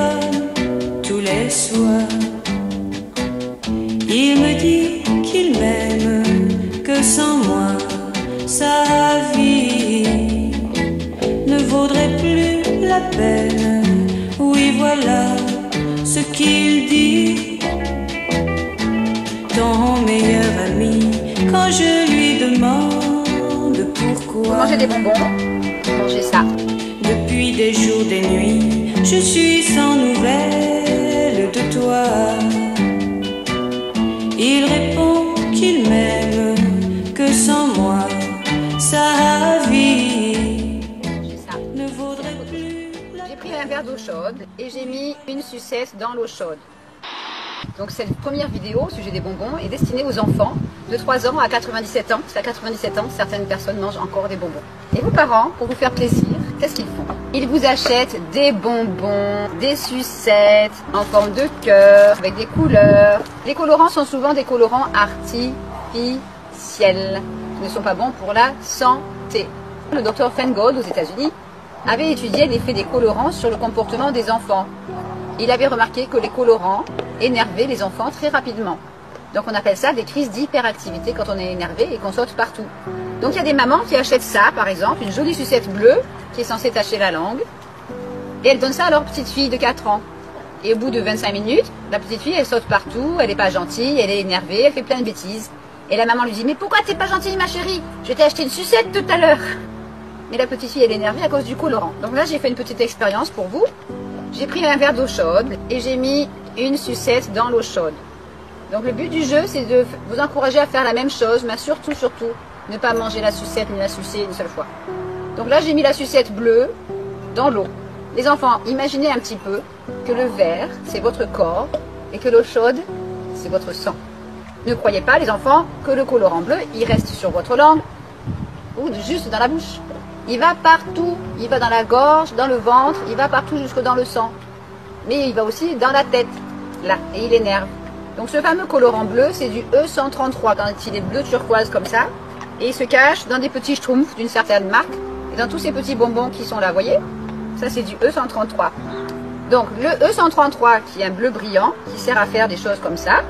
téléphone tous les soirs. Il me dit qu'il m'aime, que sans moi sa vie ne vaudrait plus la peine. Oui, voilà ce qu'il dit. Ton meilleur ami, quand je lui demande pourquoi. Manger des bonbons, manger ça. Depuis des jours, des nuits, je suis sans nouvelles de toi. Il répond qu'il m'aime, que sans moi sa vie ne vaudrait plus la peine. J'ai pris un verre d'eau chaude et j'ai mis une sucette dans l'eau chaude. Donc cette première vidéo au sujet des bonbons est destinée aux enfants de 3 ans à 97 ans. Parce qu'à 97 ans, certaines personnes mangent encore des bonbons. Et vos parents, pour vous faire plaisir, qu'est-ce qu'ils font? Ils vous achètent des bonbons, des sucettes en forme de cœur, avec des couleurs. Les colorants sont souvent des colorants artificiels, qui ne sont pas bons pour la santé. Le docteur Feingold aux États-Unis avait étudié l'effet des colorants sur le comportement des enfants. Il avait remarqué que les colorants énervaient les enfants très rapidement. Donc on appelle ça des crises d'hyperactivité quand on est énervé et qu'on saute partout. Donc il y a des mamans qui achètent ça, par exemple, une jolie sucette bleue qui est censée tacher la langue. Et elles donnent ça à leur petite fille de 4 ans. Et au bout de 25 minutes, la petite fille, elle saute partout, elle n'est pas gentille, elle est énervée, elle fait plein de bêtises. Et la maman lui dit « Mais pourquoi t'es pas gentille, ma chérie? Je t'ai acheté une sucette tout à l'heure !» Mais la petite fille, elle est énervée à cause du colorant. Donc là, j'ai fait une petite expérience pour vous. J'ai pris un verre d'eau chaude et j'ai mis une sucette dans l'eau chaude. Donc le but du jeu, c'est de vous encourager à faire la même chose, mais surtout, ne pas manger la sucette ni la sucer une seule fois. Donc là, j'ai mis la sucette bleue dans l'eau. Les enfants, imaginez un petit peu que le verre, c'est votre corps et que l'eau chaude, c'est votre sang. Ne croyez pas, les enfants, que le colorant bleu, il reste sur votre langue ou juste dans la bouche. Il va partout, il va dans la gorge, dans le ventre, il va partout jusque dans le sang. Mais il va aussi dans la tête, là, et il énerve. Donc ce fameux colorant bleu, c'est du E133 quand il est bleu turquoise comme ça. Et il se cache dans des petits schtroumpfs d'une certaine marque. Et dans tous ces petits bonbons qui sont là, vous voyez? Ça c'est du E133. Donc le E133 qui est un bleu brillant, qui sert à faire des choses comme ça,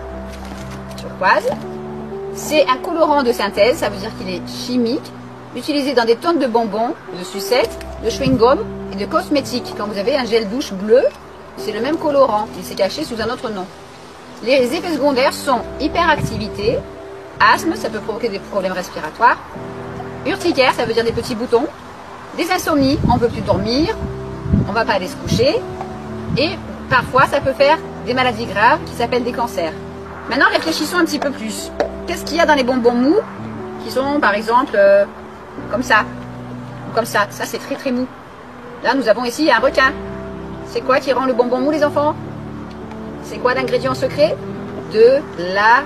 turquoise. C'est un colorant de synthèse, ça veut dire qu'il est chimique, utilisé dans des tonnes de bonbons, de sucettes, de chewing-gum et de cosmétiques. Quand vous avez un gel douche bleu, c'est le même colorant, il s'est caché sous un autre nom. Les effets secondaires sont hyperactivité, asthme, ça peut provoquer des problèmes respiratoires, urticaire, ça veut dire des petits boutons, des insomnies, on ne peut plus dormir, on ne va pas aller se coucher, et parfois ça peut faire des maladies graves qui s'appellent des cancers. Maintenant réfléchissons un petit peu plus. Qu'est-ce qu'il y a dans les bonbons mous qui sont par exemple comme ça, ou comme ça c'est très très mou. Là nous avons ici un requin. C'est quoi qui rend le bonbon mou les enfants? C'est quoi l'ingrédient secret? De la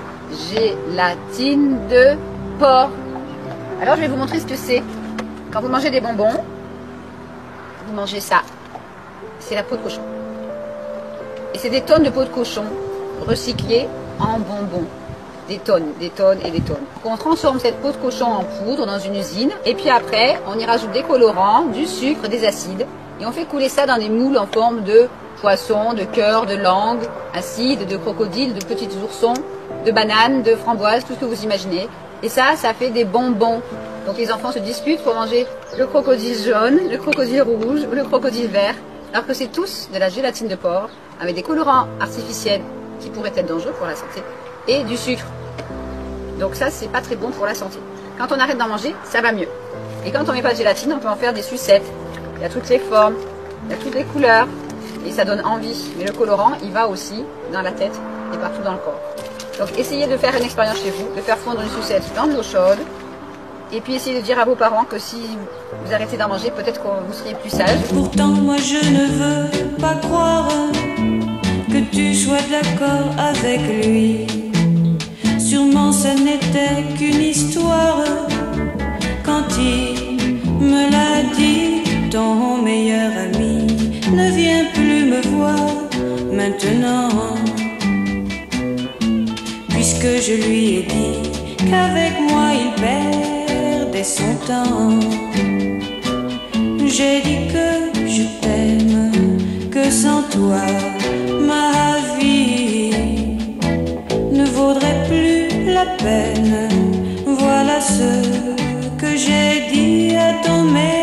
gélatine de porc. Alors je vais vous montrer ce que c'est. Quand vous mangez des bonbons, vous mangez ça. C'est la peau de cochon. Et c'est des tonnes de peau de cochon recyclées en bonbons. Des tonnes et des tonnes. On transforme cette peau de cochon en poudre dans une usine. Et puis après, on y rajoute des colorants, du sucre, des acides. Et on fait couler ça dans des moules en forme de poisson, de cœur, de langue, acide, de crocodile, de petits oursons, de bananes, de framboises, tout ce que vous imaginez. Et ça fait des bonbons. Donc les enfants se disputent pour manger le crocodile jaune, le crocodile rouge ou le crocodile vert, alors que c'est tous de la gélatine de porc avec des colorants artificiels qui pourraient être dangereux pour la santé et du sucre. Donc ça, c'est pas très bon pour la santé. Quand on arrête d'en manger, ça va mieux. Et quand on met pas de gélatine, on peut en faire des sucettes. Il y a toutes les formes, il y a toutes les couleurs et ça donne envie. Mais le colorant, il va aussi dans la tête et partout dans le corps. Donc essayez de faire une expérience chez vous, de faire fondre une sucette dans de l'eau chaude. Et puis essayez de dire à vos parents que si vous arrêtez d'en manger, peut-être que vous seriez plus sage. Pourtant moi je ne veux pas croire que tu sois d'accord avec lui. Sûrement ce n'était qu'une histoire. Quand il me l'a dit, ton meilleur ami ne vient plus me voir maintenant. Puisque je lui ai dit qu'avec moi il perdait son temps. J'ai dit que je t'aime, que sans toi, ma vie ne vaudrait plus la peine. Voilà ce que j'ai dit à ton mère.